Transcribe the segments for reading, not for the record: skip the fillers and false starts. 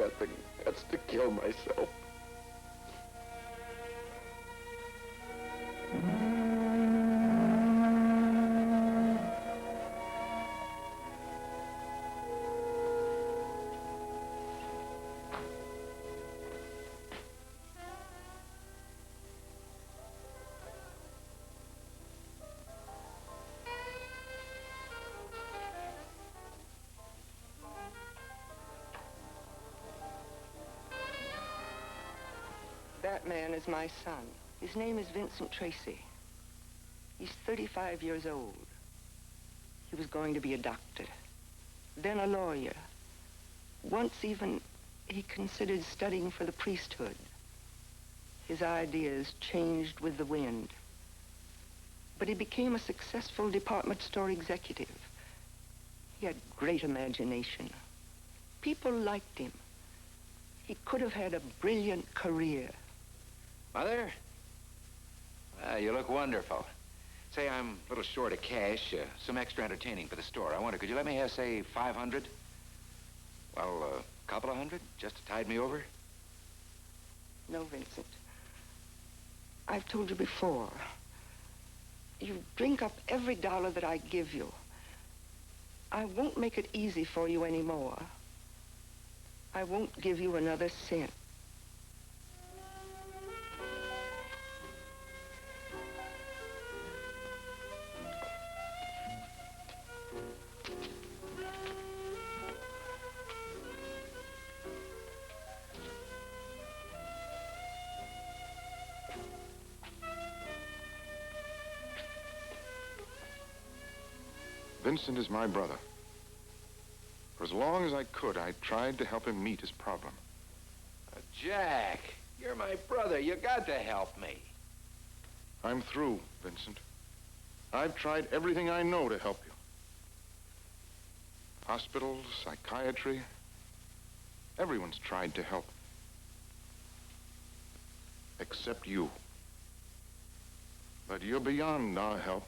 got the guts to kill myself. That man is my son. His name is Vincent Tracy. He's 35 years old. He was going to be a doctor, then a lawyer. Once even, he considered studying for the priesthood. His ideas changed with the wind. But he became a successful department store executive. He had great imagination. People liked him. He could have had a brilliant career. Mother? You look wonderful. Say, I'm a little short of cash, some extra entertaining for the store. I wonder, could you let me have, say, 500? Well, a couple of hundred, just to tide me over? No, Vincent. I've told you before. You drink up every dollar that I give you. I won't make it easy for you anymore. I won't give you another cent. Vincent is my brother. For as long as I could, I tried to help him meet his problem. Jack, you're my brother. You got to help me. I'm through, Vincent. I've tried everything I know to help you. Hospitals, psychiatry. Everyone's tried to help. Except you. But you're beyond our help.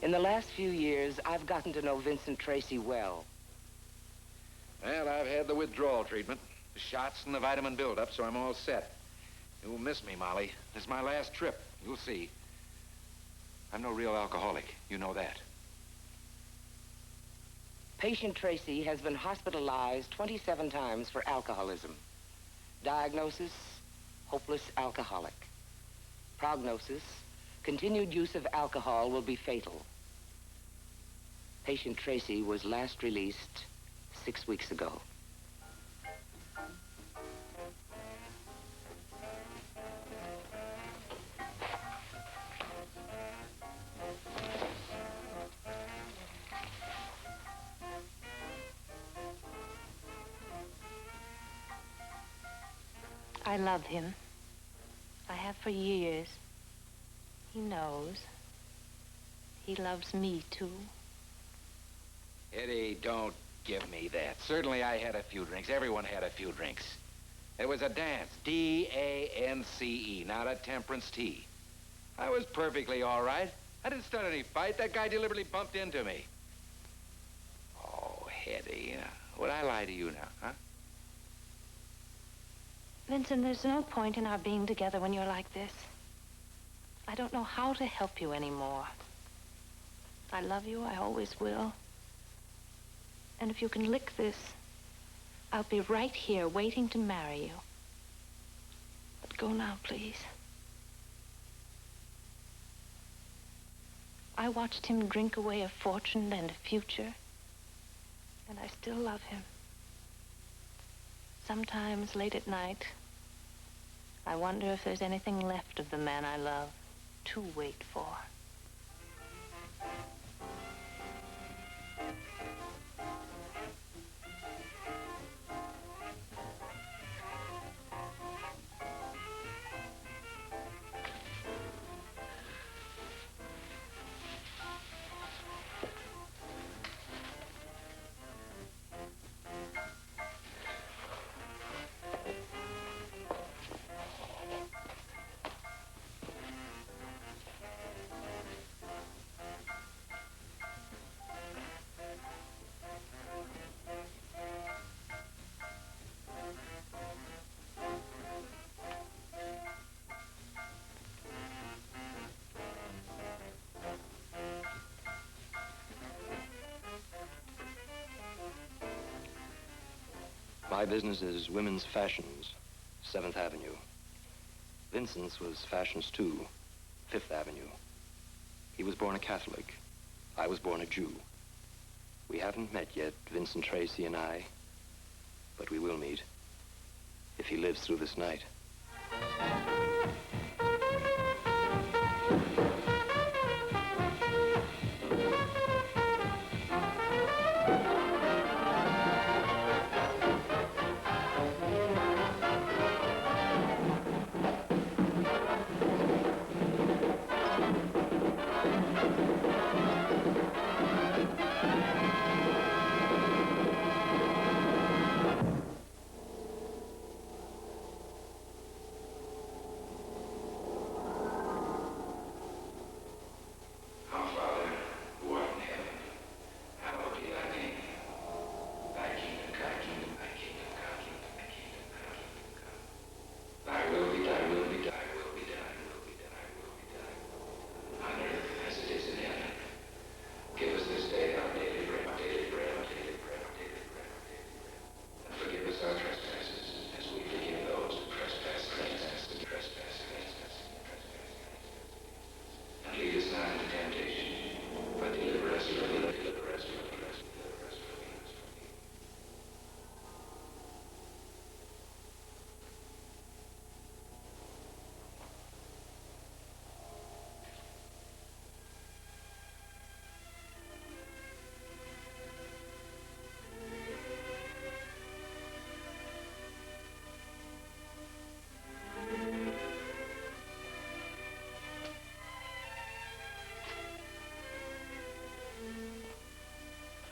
In the last few years, I've gotten to know Vincent Tracy well. Well, I've had the withdrawal treatment, the shots and the vitamin buildup, so I'm all set. You'll miss me, Molly. This is my last trip. You'll see. I'm no real alcoholic. You know that. Patient Tracy has been hospitalized 27 times for alcoholism. Diagnosis, hopeless alcoholic. Prognosis, continued use of alcohol will be fatal. Patient Tracy was last released 6 weeks ago. I love him. I have for years. He knows. He loves me, too. Eddie, don't give me that. Certainly I had a few drinks. Everyone had a few drinks. It was a dance. D-A-N-C-E, not a temperance tea. I was perfectly all right. I didn't start any fight. That guy deliberately bumped into me. Oh, Eddie, would I lie to you now, huh? Vincent, there's no point in our being together when you're like this. I don't know how to help you anymore. I love you. I always will. And if you can lick this, I'll be right here waiting to marry you. But go now, please. I watched him drink away a fortune and a future, and I still love him. Sometimes late at night, I wonder if there's anything left of the man I love to wait for. My business is women's fashions, 7th Avenue. Vincent's was fashions too, 5th Avenue. He was born a Catholic. I was born a Jew. We haven't met yet, Vincent Tracy and I, but we will meet if he lives through this night.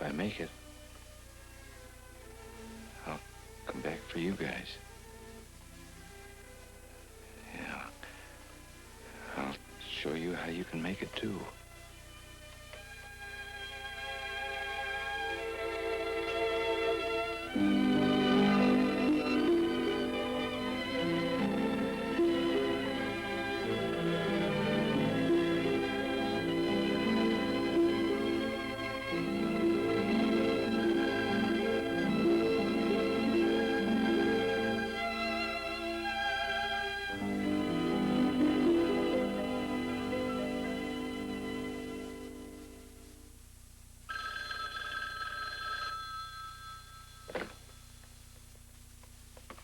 If I make it, I'll come back for you guys. Yeah. I'll show you how you can make it, too.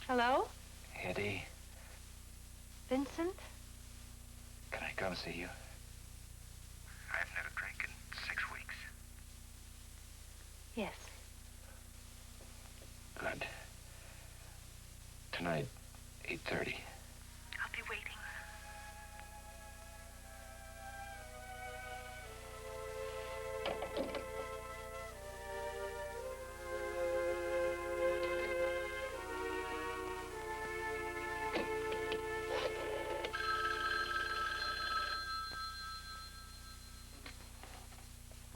Hello? Eddie, Vincent? can I come see you? I've never drank in 6 weeks. Yes. Good. Tonight, 8:30. I'll be waiting.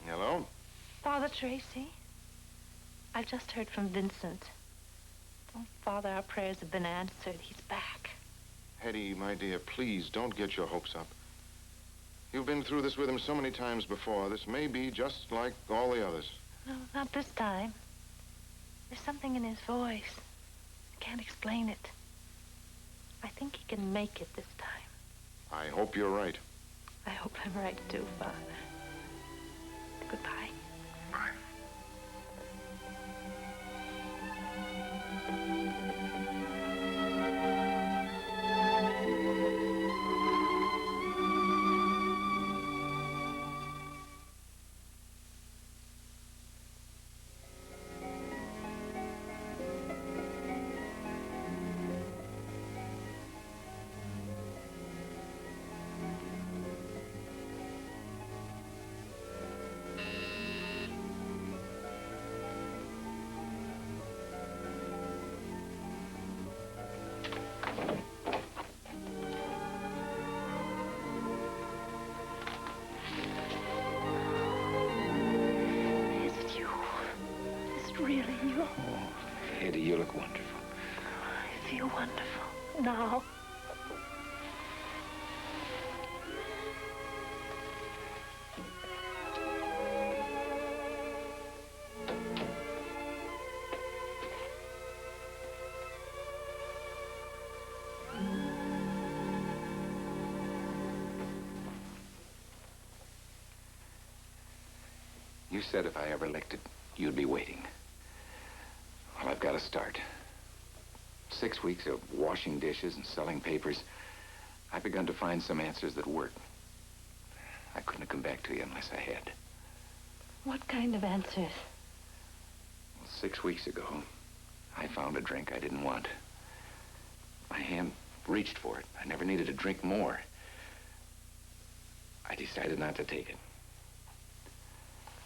Hello? Father Tracy, I've just heard from Vincent. Oh, Father, our prayers have been answered. He's back. Hetty, my dear, please don't get your hopes up. You've been through this with him so many times before. This may be just like all the others. No, not this time. There's something in his voice. I can't explain it. I think he can make it this time. I hope you're right. I hope I'm right, too, Father. Goodbye. Bye. Eddie, you look wonderful. I feel wonderful now. You said if I ever licked it, you'd be waiting. Well, I've got to start. 6 weeks of washing dishes and selling papers, I've begun to find some answers that work. I couldn't have come back to you unless I had. What kind of answers? Well, 6 weeks ago, I found a drink I didn't want. My hand reached for it. I never needed a drink more. I decided not to take it.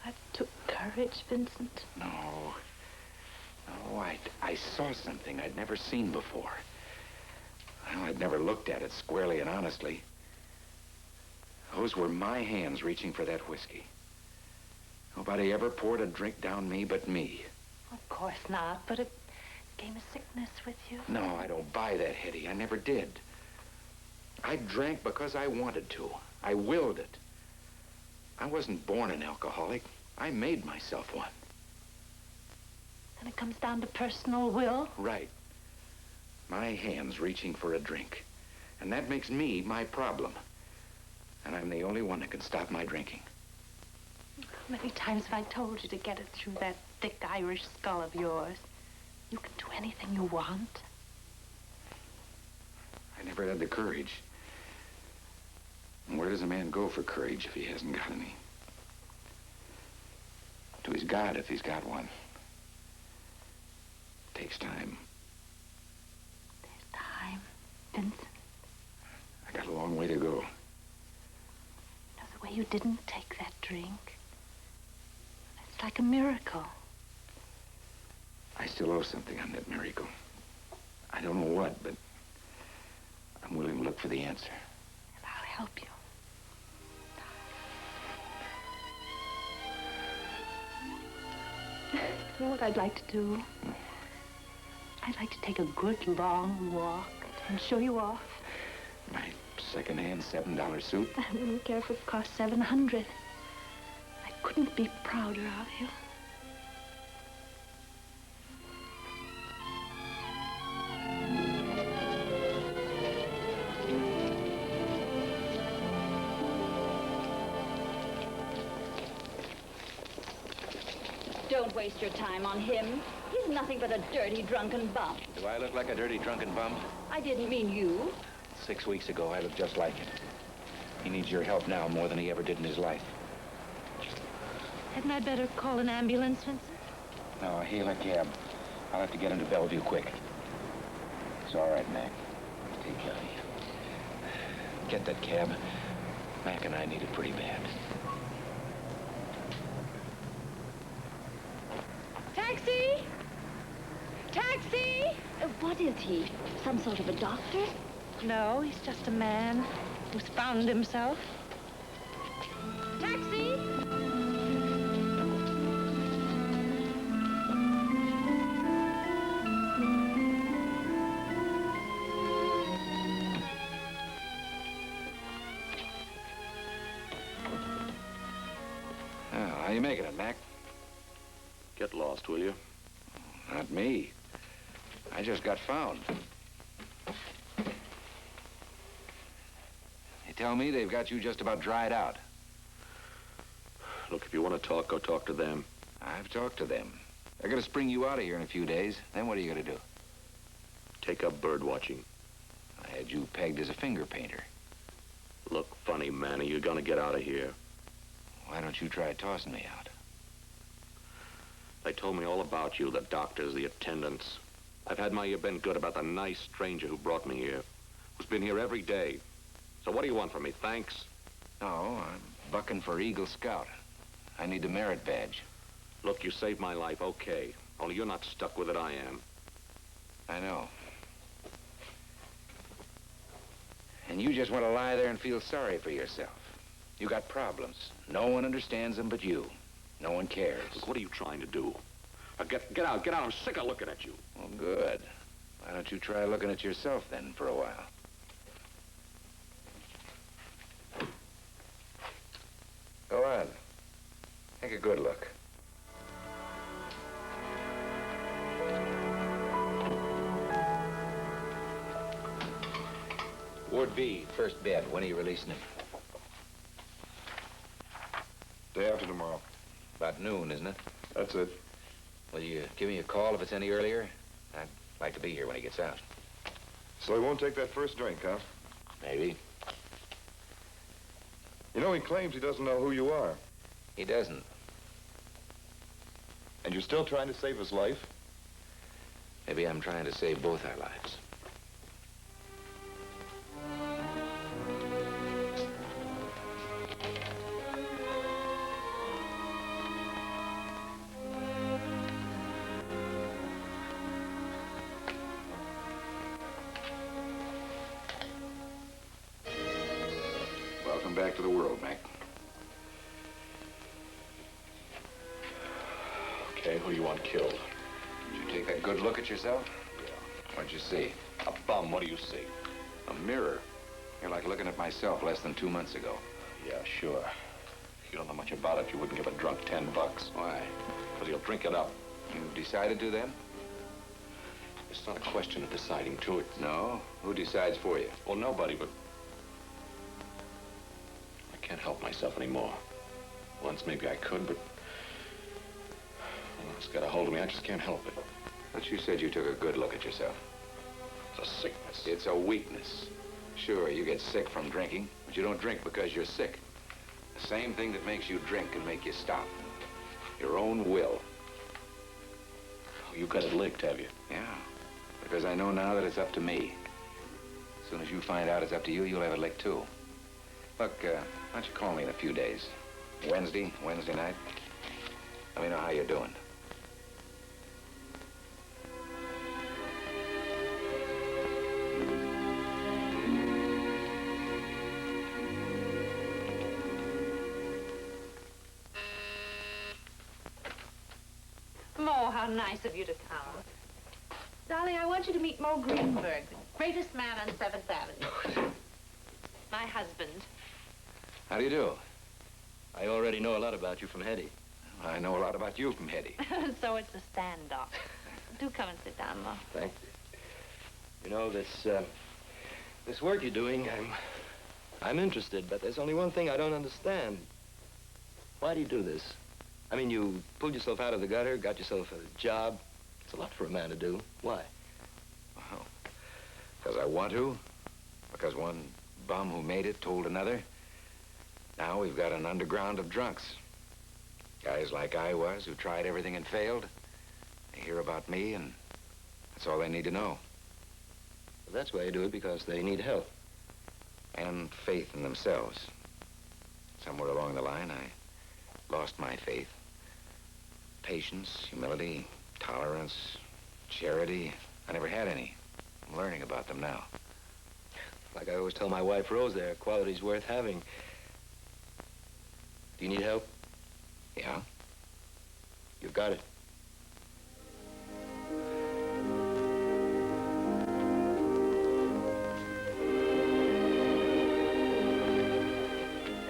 That took courage, Vincent. No. No, I saw something I'd never seen before. Well, I'd never looked at it squarely and honestly. Those were my hands reaching for that whiskey. Nobody ever poured a drink down me but me. Of course not, but it came a sickness with you. No, I don't buy that, Hetty. I never did. I drank because I wanted to. I willed it. I wasn't born an alcoholic. I made myself one. And it comes down to personal will? Right. My hands reaching for a drink. And that makes me my problem. And I'm the only one that can stop my drinking. How many times have I told you to get it through that thick Irish skull of yours? You can do anything you want. I never had the courage. And where does a man go for courage if he hasn't got any? To his God if he's got one. It takes time. There's time, Vincent. I got a long way to go. You know, the way you didn't take that drink. It's like a miracle. I still owe something on that miracle. I don't know what, but I'm willing to look for the answer. And I'll help you. You know what I'd like to do? I'd like to take a good long walk and show you off. My second-hand $7 suit. I wouldn't care if it cost $700. I couldn't be prouder of you. Don't waste your time on him. He's nothing but a dirty, drunken bum. Do I look like a dirty, drunken bum? I didn't mean you. 6 weeks ago, I looked just like him. He needs your help now more than he ever did in his life. Hadn't I better call an ambulance, Vincent? No, hail a cab. I'll have to get him to Bellevue quick. It's all right, Mac. Take care of you. Get that cab. Mac and I need it pretty bad. Taxi! Taxi! What is he? Some sort of a doctor? No, he's just a man who's found himself. Taxi! How you making it, Mac? Get lost, will you? Not me. I just got found. They tell me they've got you just about dried out. Look, if you want to talk, go talk to them. I've talked to them. They're going to spring you out of here in a few days. Then what are you going to do? Take up bird watching. I had you pegged as a finger painter. Look funny, Manny. You're going to get out of here. Why don't you try tossing me out? They told me all about you, the doctors, the attendants. I've had my ear bent good about the nice stranger who brought me here, who's been here every day. So what do you want from me? Thanks? No, I'm bucking for Eagle Scout. I need the merit badge. Look, you saved my life, okay. Only you're not stuck with it, I am. I know. And you just want to lie there and feel sorry for yourself. You got problems. No one understands them but you. No one cares. Look, what are you trying to do? Get out. I'm sick of looking at you. Well, good. Why don't you try looking at yourself then for a while? Go on. Take a good look. Ward B, first bed. When are you releasing him? Day after tomorrow. About noon, isn't it? That's it. Will you give me a call if it's any earlier? I'd like to be here when he gets out. So he won't take that first drink, huh? Maybe. You know, he claims he doesn't know who you are. He doesn't. And you're still trying to save his life? Maybe I'm trying to save both our lives. Welcome back to the world, Mac. Okay, who you want killed? Did you take a good look at yourself? Yeah. What'd you see? A bum, what do you see? A mirror. You're like looking at myself less than 2 months ago. Yeah, sure. If you don't know much about it, you wouldn't give a drunk $10. Why? Because he'll drink it up. You decided to then? It's not a question of deciding to it. No? Who decides for you? Well, nobody, but... I can't help myself anymore. Once maybe I could, but... Well, it's got a hold of me. I just can't help it. But you said you took a good look at yourself. It's a sickness. It's a weakness. Sure, you get sick from drinking, but you don't drink because you're sick. The same thing that makes you drink can make you stop. Your own will. Oh, you got it licked, have you? Yeah, because I know now that it's up to me. As soon as you find out it's up to you, you'll have it licked too. Look, why don't you call me in a few days? Wednesday night. Let me know how you're doing. Mo, how nice of you to come. Darling, I want you to meet Mo Greenberg, the greatest man on 7th Avenue. My husband. How do you do? I already know a lot about you from Hetty. I know a lot about you from Hetty. So it's a standoff. Do come and sit down, Mo. Thank you. You know, this work you're doing, I'm interested, but there's only one thing I don't understand. Why do you do this? I mean, you pulled yourself out of the gutter, got yourself a job. It's a lot for a man to do. Why? Well, because I want to. Because one bum who made it told another. Now we've got an underground of drunks. Guys like I was who tried everything and failed. They hear about me and that's all they need to know. Well, that's why you do it, because they need help. And faith in themselves. Somewhere along the line, I lost my faith. Patience, humility, tolerance, charity. I never had any. I'm learning about them now. Like I always tell my wife, Rose, they're qualities worth having. Do you need help? Yeah? You've got it.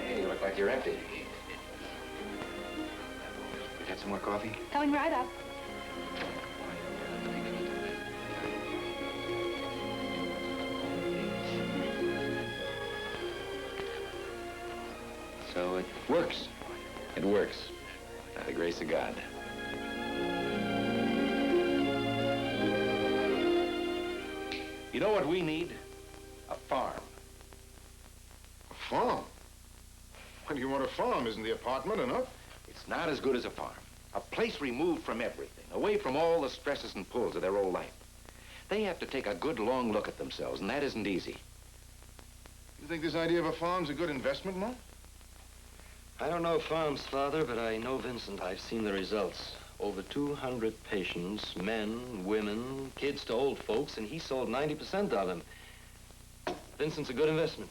Hey, you look like you're empty. You had some more coffee? Coming right up. So it works. It works. By the grace of God. You know what we need? A farm. A farm? Why do you want a farm? Isn't the apartment enough? It's not as good as a farm. A place removed from everything, away from all the stresses and pulls of their whole life. They have to take a good long look at themselves, and that isn't easy. You think this idea of a farm's a good investment, Mo? I don't know farms, Father, but I know Vincent. I've seen the results. Over 200 patients, men, women, kids to old folks, and he sold 90% of them. Vincent's a good investment.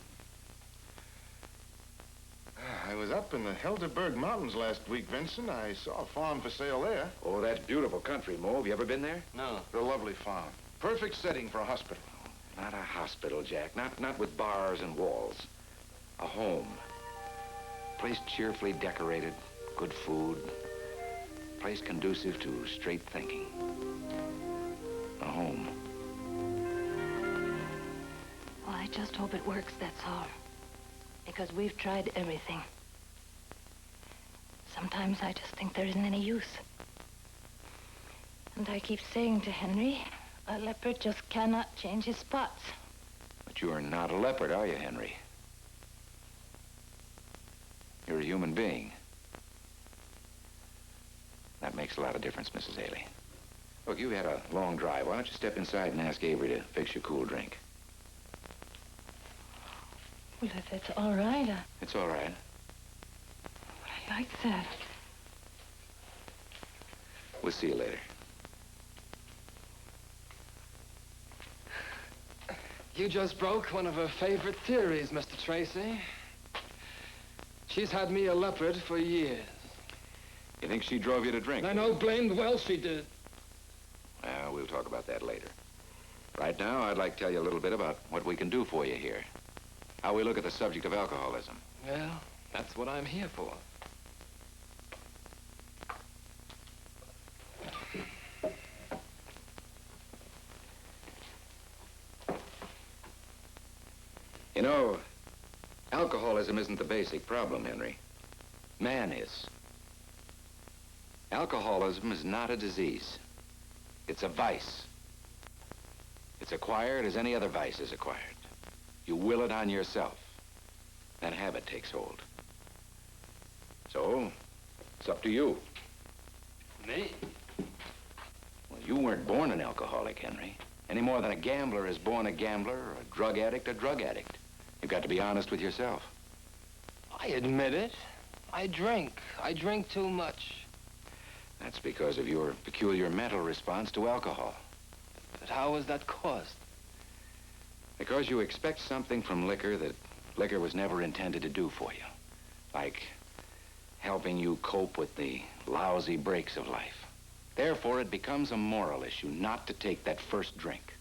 I was up in the Helderberg Mountains last week, Vincent. I saw a farm for sale there. Oh, that's beautiful country, Mo. Have you ever been there? No. A lovely farm. Perfect setting for a hospital. Not a hospital, Jack. Not with bars and walls. A home. Place cheerfully decorated, good food. Place conducive to straight thinking. A home. Well, I just hope it works, that's all. Because we've tried everything. Sometimes I just think there isn't any use. And I keep saying to Henry, a leopard just cannot change his spots. But you are not a leopard, are you, Henry? You're a human being. That makes a lot of difference, Mrs. Haley. Look, you've had a long drive. Why don't you step inside and ask Avery to fix you a cool drink? Well, if it's all right, It's all right. I like that. We'll see you later. You just broke one of her favorite theories, Mr. Tracy. She's had me a leopard for years. You think she drove you to drink? I know blamed well she did. Well, we'll talk about that later. Right now, I'd like to tell you a little bit about what we can do for you here. How we look at the subject of alcoholism. Well, that's what I'm here for. You know, alcoholism isn't the basic problem, Henry. Man is. Alcoholism is not a disease. It's a vice. It's acquired as any other vice is acquired. You will it on yourself. Then habit takes hold. So, it's up to you. Me? Well, you weren't born an alcoholic, Henry. Any more than a gambler is born a gambler or a drug addict. You've got to be honest with yourself. I admit it. I drink. I drink too much. That's because of your peculiar mental response to alcohol. But how was that caused? Because you expect something from liquor that liquor was never intended to do for you. Like helping you cope with the lousy breaks of life. Therefore, it becomes a moral issue not to take that first drink.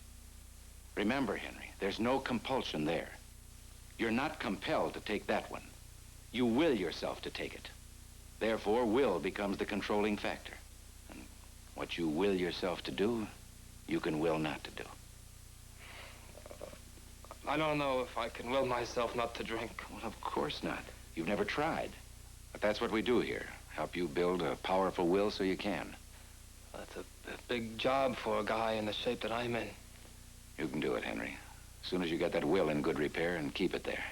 Remember, Henry, there's no compulsion there. You're not compelled to take that one. You will yourself to take it. Therefore, will becomes the controlling factor. And what you will yourself to do, you can will not to do. I don't know if I can will myself not to drink. Well, of course not. You've never tried. But that's what we do here. Help you build a powerful will so you can. That's a big job for a guy in the shape that I'm in. You can do it, Henry. As soon as you get that will in good repair and keep it there.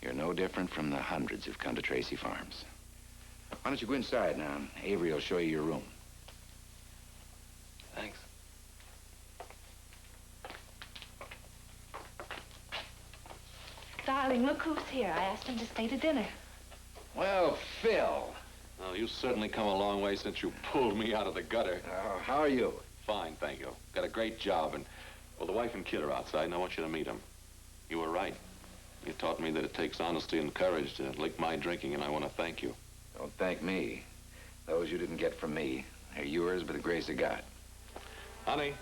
You're no different from the hundreds who've come to Tracy Farms. Why don't you go inside now, and Avery will show you your room. Thanks. Darling, look who's here. I asked him to stay to dinner. Well, Phil. Well, you've certainly come a long way since you pulled me out of the gutter. How are you? Fine, thank you. Got a great job, and, well, the wife and kid are outside, and I want you to meet them. You were right. You taught me that it takes honesty and courage to lick my drinking, and I want to thank you. Don't thank me. Those you didn't get from me. They're yours by the grace of God. Honey,